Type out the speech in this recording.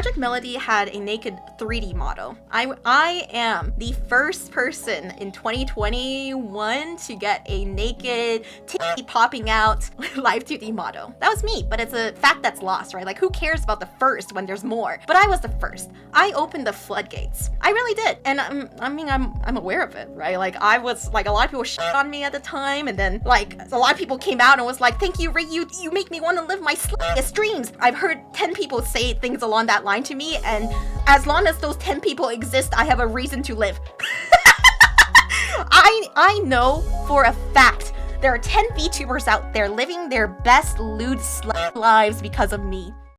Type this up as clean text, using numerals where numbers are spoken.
Project Melody had a naked 3D model. I am the first person in 2021 to get a naked titty popping out live 2D model. That was me, but it's a fact that's lost, right? Like, who cares about the first when there's more? But I was the first. I opened the floodgates. I really did. And I'm aware of it, right? Like, I was like, a lot of people shit on me at the time, and then like a lot of people came out and was like, thank you, Reiyu, you make me want to live my slayest dreams. I've heard 10 people say things along that line to me, and as long as those 10 people exist, I have a reason to live. I know for a fact there are 10 VTubers out there living their best lewd slut lives because of me.